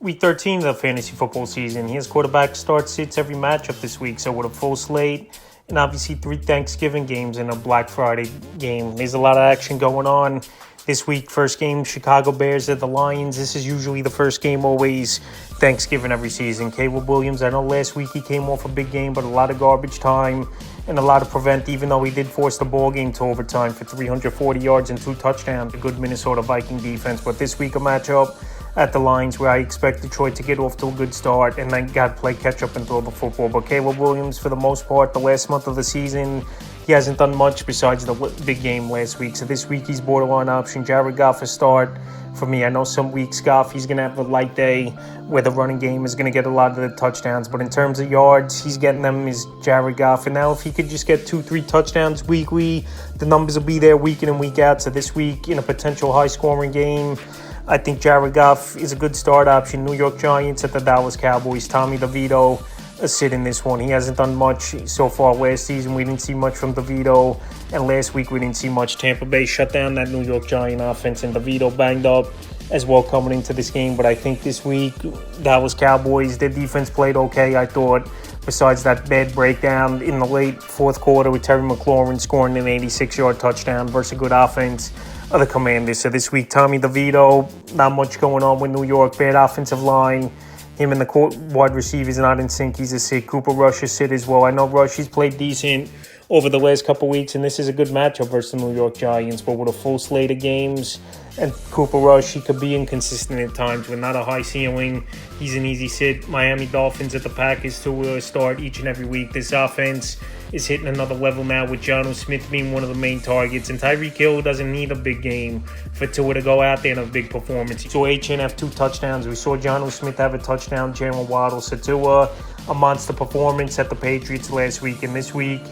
Week 13 of the fantasy football season. Here's quarterback starts, sits every matchup this week. So with a full slate and obviously 3 Thanksgiving games and a Black Friday game, there's a lot of action going on this week. First game, Chicago Bears at the Lions. This is usually the first game always Thanksgiving every season. Caleb Williams, I know last week he came off a big game, but a lot of garbage time and a lot of prevent, even though he did force the ball game to overtime for 340 yards and 2 touchdowns. A good Minnesota Viking defense. But this week a matchup at the Lions where I expect Detroit to get off to a good start and then got to play catch up and throw the football. But Caleb Williams, for the most part, the last month of the season, he hasn't done much besides the big game last week. So this week he's borderline option. Jared Goff a start for me. I know some weeks Goff, he's going to have a light day where the running game is going to get a lot of the touchdowns. But in terms of yards, he's getting them is Jared Goff. And now if he could just get 2-3 touchdowns weekly, the numbers will be there week in and week out. So this week in a potential high-scoring game, I think Jared Goff is a good start option. New York Giants at the Dallas Cowboys. Tommy DeVito a sit in this one. He hasn't done much so far last season. We didn't see much from DeVito. And last week we didn't see much. Tampa Bay shut down that New York Giant offense. And DeVito banged up as well coming into this game. But I think this week, Dallas Cowboys, their defense played okay, I thought. Besides that bad breakdown in the late fourth quarter with Terry McLaurin scoring an 86-yard touchdown versus a good offense of the Commanders. So this week, Tommy DeVito, not much going on with New York. Bad offensive line. Him and the wide receivers not in sync. He's a sit. Cooper Rush is sit as well. I know Rush, he's played decent over the last couple weeks, and this is a good matchup versus the New York Giants. But with a full slate of games, and Cooper Rush, he could be inconsistent at times with not a high ceiling. He's an easy sit. Miami Dolphins at the Packers to start each and every week. This offense is hitting another level now with Jonnu Smith being one of the main targets. And Tyreek Hill doesn't need a big game for Tua to go out there and have a big performance. We saw HN have 2 touchdowns. We saw Jonnu Smith have a touchdown. Jalen Waddle. So Tua, a monster performance at the Patriots last week. And this week,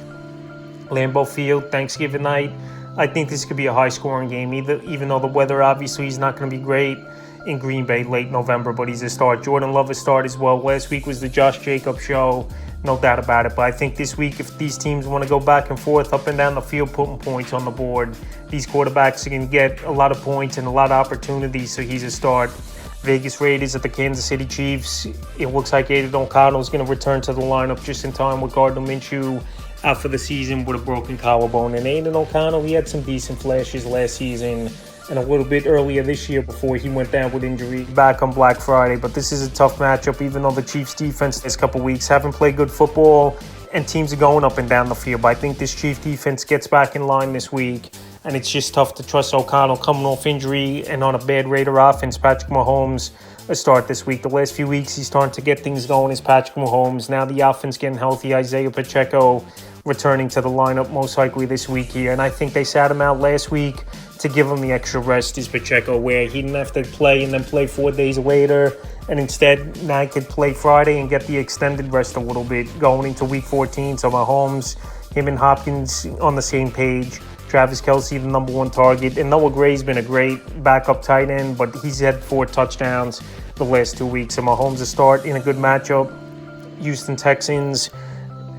Lambeau Field, Thanksgiving night, I think this could be a high-scoring game, even though the weather obviously is not going to be great in Green Bay late November, but he's a start. Jordan Love a start as well. Last week was the Josh Jacobs show, no doubt about it. But I think this week, if these teams want to go back and forth, up and down the field, putting points on the board, these quarterbacks are going to get a lot of points and a lot of opportunities, so he's a start. Vegas Raiders at the Kansas City Chiefs. It looks like Aiden O'Connell is going to return to the lineup just in time with Gardner Minshew out for the season with a broken collarbone. And Aiden O'Connell, he had some decent flashes last season and a little bit earlier this year before he went down with injury back on Black Friday. But this is a tough matchup, even though the Chiefs defense this couple weeks haven't played good football and teams are going up and down the field. But I think this Chiefs defense gets back in line this week, and it's just tough to trust O'Connell coming off injury and on a bad Raider offense. Patrick Mahomes a start this week. The last few weeks he's starting to get things going as Patrick Mahomes. Now the offense getting healthy. Isaiah Pacheco returning to the lineup most likely this week here. And I think they sat him out last week to give him the extra rest is Pacheco, where he didn't have to play and then play 4 days later. And instead, now he could play Friday and get the extended rest a little bit going into week 14. So Mahomes, him and Hopkins on the same page. Travis Kelce, the number 1 target. And Noah Gray's been a great backup tight end, but he's had 4 touchdowns the last 2 weeks. So Mahomes a start in a good matchup. Houston Texans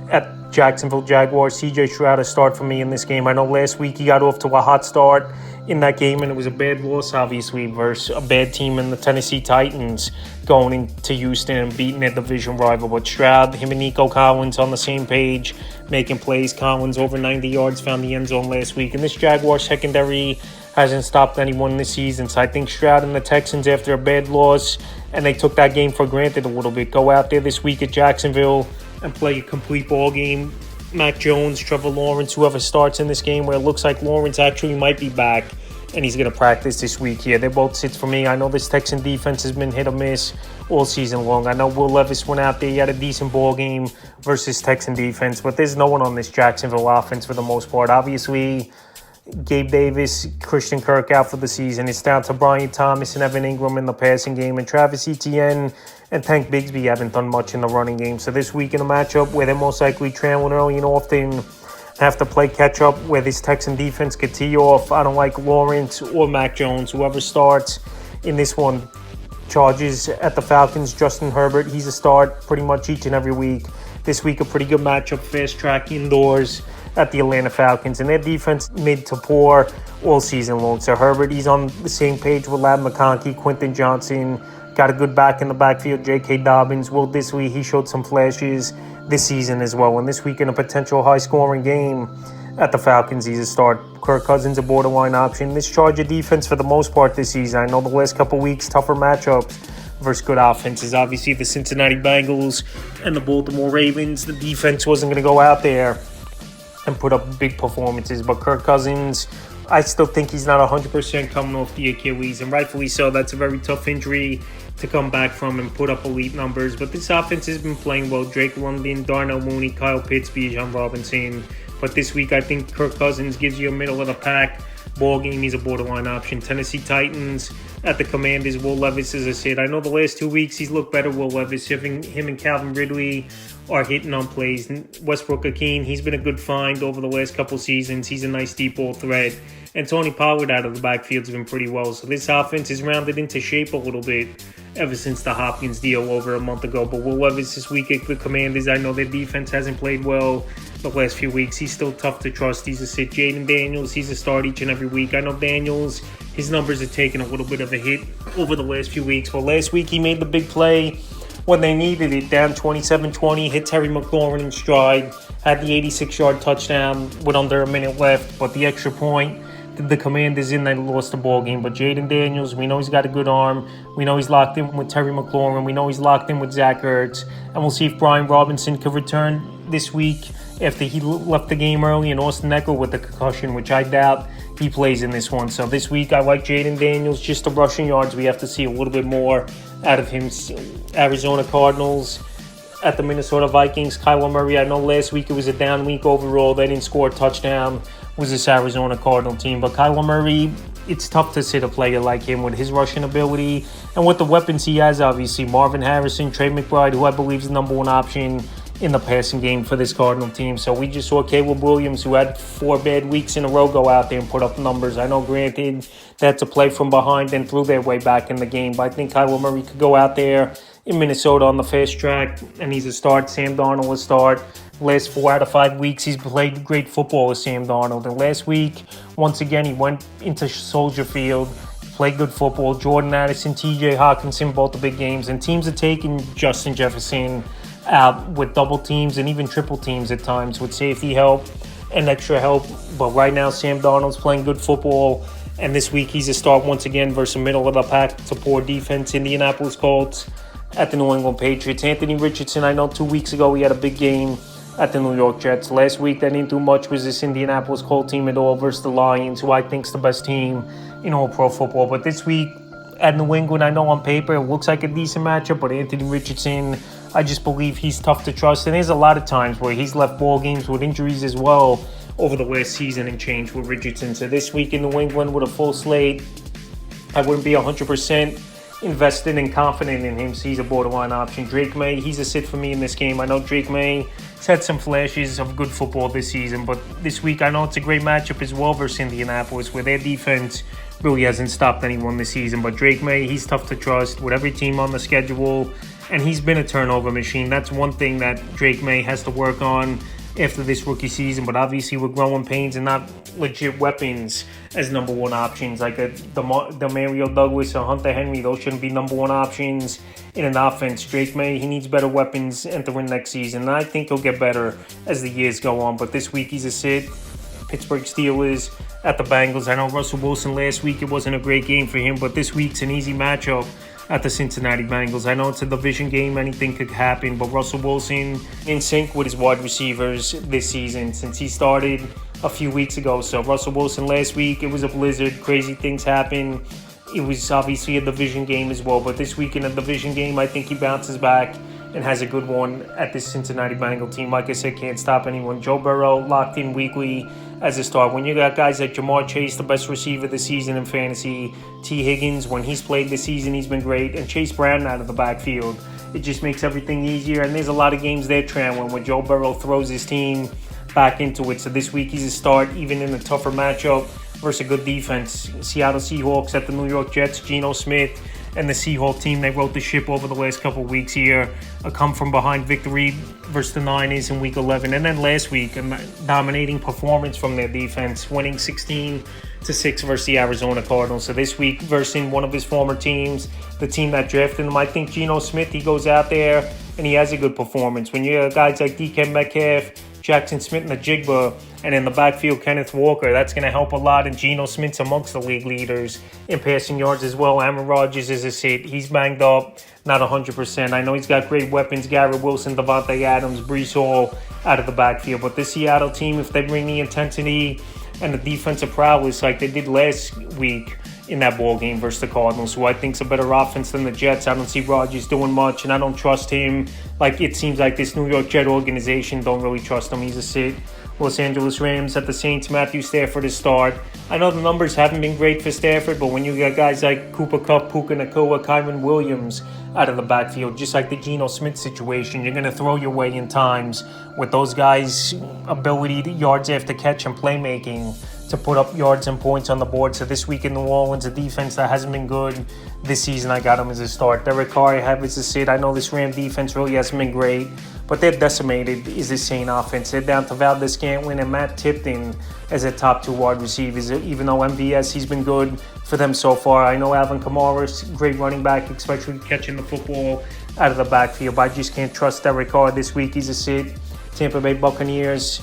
at Jacksonville Jaguars. CJ Stroud a start for me in this game. I know last week he got off to a hot start in that game, and it was a bad loss, obviously, versus a bad team in the Tennessee Titans going into Houston and beating their division rival. But Stroud, him and Nico Collins on the same page, making plays. Collins over 90 yards, found the end zone last week. And this Jaguar secondary hasn't stopped anyone this season. So I think Stroud and the Texans, after a bad loss, and they took that game for granted a little bit, go out there this week at Jacksonville and play a complete ball game. Mac Jones, Trevor Lawrence, whoever starts in this game, where it looks like Lawrence actually might be back and he's going to practice this week here. They're both sits for me. I know this Texan defense has been hit or miss all season long. I know Will Levis went out there. He had a decent ball game versus Texan defense, but there's no one on this Jacksonville offense for the most part. Obviously, Gabe Davis, Christian Kirk out for the season. It's down to Brian Thomas and Evan Ingram in the passing game, and Travis Etienne and Tank Bigsby haven't done much in the running game. So this week in a matchup where they're most likely trailing early and often have to play catch-up, where this Texan defense could tee off, I don't like Lawrence or Mac Jones, whoever starts in this one. Chargers at the Falcons, Justin Herbert, he's a start pretty much each and every week. This week, a pretty good matchup, fast track indoors at the Atlanta Falcons. And their defense mid to poor all season long. So Herbert, he's on the same page with Lab McConkey, Quentin Johnson, got a good back in the backfield, J.K. Dobbins. Will Disley, he showed some flashes this season as well. And this week in a potential high-scoring game at the Falcons, he's a start. Kirk Cousins, a borderline option. This Charger defense, for the most part this season, I know the last couple weeks, tougher matchups versus good offenses. Obviously, the Cincinnati Bengals and the Baltimore Ravens, the defense wasn't going to go out there and put up big performances. But Kirk Cousins, I still think he's not 100% coming off the Achilles, and rightfully so. That's a very tough injury to come back from and put up elite numbers. But this offense has been playing well. Drake London, Darnell Mooney, Kyle Pitts, Bijan Robinson. But this week, I think Kirk Cousins gives you a middle-of-the-pack ball game. He's a borderline option. Tennessee Titans at the Commanders. Will Levis, as I said, I know the last 2 weeks he's looked better. Will Levis, him and Calvin Ridley are hitting on plays. Westbrook-Akeen, he's been a good find over the last couple seasons. He's a nice deep ball threat. And Tony Pollard out of the backfield has been pretty well. So this offense is rounded into shape a little bit ever since the Hopkins deal over a month ago. But Will Levis this week at the Commanders, I know their defense hasn't played well the last few weeks. He's still tough to trust. He's a sit. Jaden Daniels, he's a start each and every week. I know Daniels, his numbers have taken a little bit of a hit over the last few weeks. But last week he made the big play when they needed it, down 27-20, hit Terry McLaurin in stride, had the 86-yard touchdown with under a minute left, but the extra point, the Commanders in, they lost the ball game. But Jaden Daniels, we know he's got a good arm. We know he's locked in with Terry McLaurin. We know he's locked in with Zach Ertz. And we'll see if Brian Robinson could return this week after he left the game early, and Austin Eckler with the concussion, which I doubt he plays in this one. So this week, I like Jaden Daniels. Just the rushing yards, we have to see a little bit more out of him. Arizona Cardinals at the Minnesota Vikings. Kyler Murray, I know last week it was a down week overall. They didn't score a touchdown. Was this Arizona Cardinal team. But Kyler Murray, it's tough to sit a player like him with his rushing ability and with the weapons he has, obviously. Marvin Harrison, Trey McBride, who I believe is the number one option in the passing game for this Cardinal team. So we just saw Caleb Williams, who had 4 bad weeks in a row, go out there and put up numbers. I know, granted, that's a play from behind and threw their way back in the game. But I think Kyler Murray could go out there in Minnesota on the fast track, and he's a start. Sam Darnold a start. Last 4 out of 5 weeks, he's played great football with Sam Darnold. And last week, once again, he went into Soldier Field, played good football. Jordan Addison, T.J. Hawkinson, both the big games. And teams are taking Justin Jefferson out with double teams and even triple teams at times with safety help and extra help. But right now, Sam Darnold's playing good football. And this week, he's a start once again versus a middle-of-the-pack to poor defense, Indianapolis Colts at the New England Patriots. Anthony Richardson, I know 2 weeks ago he had a big game at the New York Jets. Last week, they didn't do much with this Indianapolis Colts team at all versus the Lions, who I think is the best team in all pro football. But this week at New England, I know on paper it looks like a decent matchup, but Anthony Richardson, I just believe he's tough to trust. And there's a lot of times where he's left ball games with injuries as well over the last season and change with Richardson. So this week in New England with a full slate, I wouldn't be 100% invested and confident in him, so he's a borderline option. Drake May, he's a sit for me in this game. I know Drake May has had some flashes of good football this season, but this week I know it's a great matchup as well versus Indianapolis, where their defense really hasn't stopped anyone this season. But Drake May, he's tough to trust with every team on the schedule, and he's been a turnover machine. That's one thing that Drake May has to work on after this rookie season, but obviously with growing pains and not legit weapons as number one options like the Mario Douglas or Hunter Henry, those shouldn't be number one options in an offense. Drake May, he needs better weapons entering next season, and I think he'll get better as the years go on. But this week he's a sit. Pittsburgh Steelers at the Bengals. I know Russell Wilson last week, it wasn't a great game for him, but this week's an easy matchup at the Cincinnati Bengals. I know it's a division game, anything could happen, but Russell Wilson in sync with his wide receivers this season since he started a few weeks ago. So Russell Wilson last week, it was a blizzard, crazy things happen. It was obviously a division game as well, but this week in a division game, I think he bounces back and has a good one at this Cincinnati Bengal team. Like I said, can't stop anyone. Joe Burrow locked in weekly as a start. When you got guys like Jamar Chase, the best receiver this season in fantasy, T. Higgins, when he's played this season, he's been great, and Chase Brown out of the backfield, it just makes everything easier. And there's a lot of games there, Tran, when Joe Burrow throws his team back into it. So this week he's a start, even in a tougher matchup versus a good defense. Seattle Seahawks at the New York Jets, Geno Smith and the Seahawks team, they wrote the ship over the last couple of weeks here. A come-from-behind victory versus the Niners in Week 11. And then last week, a dominating performance from their defense, winning 16 6 versus the Arizona Cardinals. So this week versus one of his former teams, the team that drafted him, I think Geno Smith, he goes out there and he has a good performance. When you have guys like DK Metcalf, Jackson Smith and the Jigba, and in the backfield, Kenneth Walker, that's going to help a lot. And Geno Smith's amongst the league leaders in passing yards as well. Aaron Rodgers is a sit. He's banged up, not 100%. I know he's got great weapons, Garrett Wilson, Devontae Adams, Breece Hall out of the backfield. But this Seattle team, if they bring the intensity and the defensive prowess like they did last week in that ball game versus the Cardinals, who I think is a better offense than the Jets. I don't see Rodgers doing much, and I don't trust him. Like, it seems like this New York Jet organization don't really trust him. He's a sit. Los Angeles Rams at the Saints, Matthew Stafford to start. I know the numbers haven't been great for Stafford, but when you got guys like Cooper Kupp, Puka Nacua, Kyron Williams out of the backfield, just like the Geno Smith situation, you're going to throw your way in times with those guys' ability to yards after catch and playmaking to put up yards and points on the board. So this week in New Orleans, a defense that hasn't been good this season, I got him as a start. Derek Carr, I have as a sit. I know this Ram defense really hasn't been great, but they're decimated is this Saint offense. They're down to Valdez-Scantling and Matt Tipton as their top 2 wide receivers, even though MVS, he's been good for them so far. I know Alvin Kamara's great running back, especially catching the football out of the backfield, but I just can't trust Derek Carr this week. He's a sit. Tampa Bay Buccaneers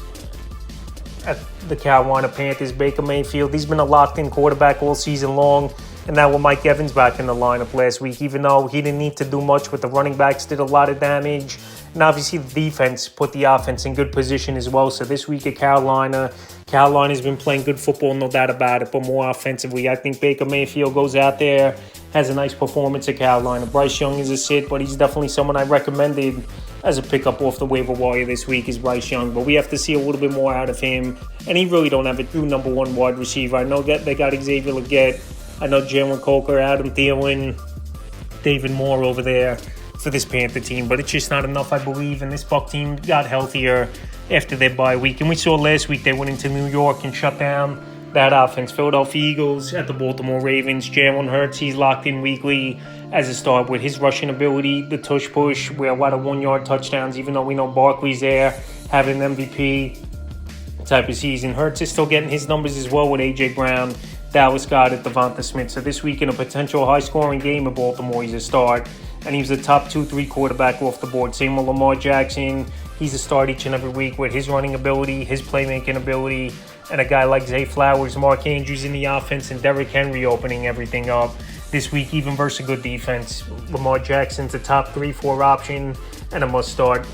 at the Carolina Panthers, Baker Mayfield. He's been a locked-in quarterback all season long. And now with Mike Evans back in the lineup last week, even though he didn't need to do much with the running backs, did a lot of damage. And obviously the defense put the offense in good position as well. So this week at Carolina's been playing good football, no doubt about it, but more offensively. I think Baker Mayfield goes out there, has a nice performance at Carolina. Bryce Young is a sit, but he's definitely someone I recommended as a pickup off the waiver wire this week is Bryce Young. But we have to see a little bit more out of him. And he really don't have a true number 1 wide receiver. I know that they got Xavier Leggett. I know Jalen Coker, Adam Thielen, David Moore over there for this Panther team, but it's just not enough, I believe. And this Buck team got healthier after their bye week. And we saw last week they went into New York and shut down that offense. Philadelphia Eagles at the Baltimore Ravens. Jalen Hurts, he's locked in weekly as a start with his rushing ability, the tush push, where a lot of 1-yard touchdowns, even though we know Barkley's there, having an MVP type of season. Hurts is still getting his numbers as well with A.J. Brown, Dallas Goedert, Devonta Smith. So this week in a potential high-scoring game in Baltimore, he's a start. And he was the top 2-3 quarterback off the board. Same with Lamar Jackson. He's a start each and every week with his running ability, his playmaking ability, and a guy like Zay Flowers, Mark Andrews in the offense, and Derrick Henry opening everything up. This week, even versus a good defense, Lamar Jackson's a top 3-4 option and a must start.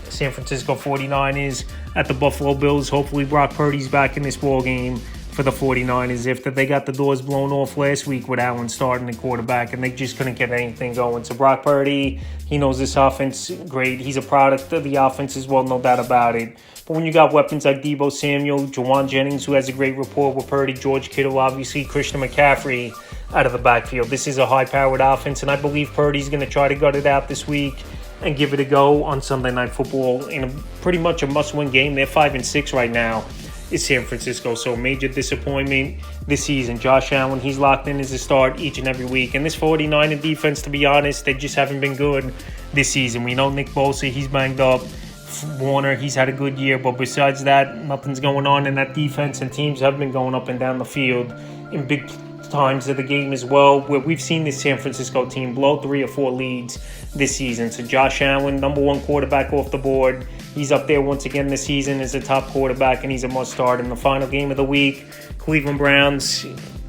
San Francisco 49ers at the Buffalo Bills. Hopefully Brock Purdy's back in this ball game for the 49ers after they got the doors blown off last week with Allen starting the quarterback and they just couldn't get anything going. So Brock Purdy, he knows this offense great. He's a product of the offense as well, no doubt about it. But when you got weapons like Deebo Samuel, Jawan Jennings, who has a great rapport with Purdy, George Kittle, obviously Christian McCaffrey out of the backfield, this is a high-powered offense, and I believe Purdy's going to try to gut it out this week and give it a go on Sunday Night Football in a pretty much a must-win game. They're 5-6 right now. Is San Francisco. So major disappointment this season. Josh Allen, he's locked in as a start each and every week. And this 49er defense, to be honest, they just haven't been good this season. We know Nick Bosa, he's banged up. Warner, he's had a good year. But besides that, nothing's going on in that defense. And teams have been going up and down the field in big times of the game as well, where we've seen this San Francisco team blow 3 or 4 leads this season. So Josh Allen, number 1 quarterback off the board. He's up there once again this season as a top quarterback, and he's a must-start. In the final game of the week, Cleveland Browns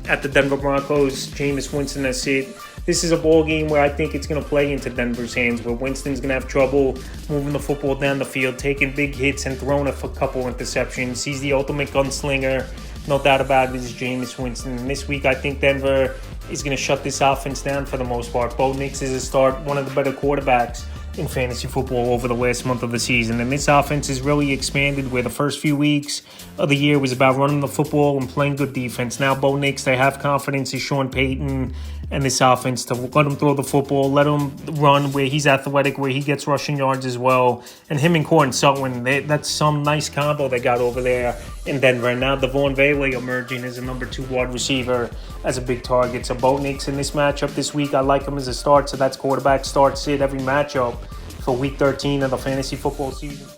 at the Denver Broncos, Jameis Winston, that's it. This is a ball game where I think it's going to play into Denver's hands, where Winston's going to have trouble moving the football down the field, taking big hits and throwing a couple interceptions. He's the ultimate gunslinger. No doubt about it, is Jameis Winston. And this week, I think Denver is going to shut this offense down for the most part. Bo Nix is a start, one of the better quarterbacks in fantasy football over the last month of the season. And this offense has really expanded, where the first few weeks of the year was about running the football and playing good defense. Now Bo Nix, they have confidence in Sean Payton and this offense to let him throw the football, let him run where he's athletic, where he gets rushing yards as well. And him and Courtland Sutton, that's some nice combo they got over there in Denver. And now Devon Bailey emerging as a number 2 wide receiver as a big target. So Bo Nix in this matchup this week, I like him as a start. So that's quarterback start sit every matchup for week 13 of the fantasy football season.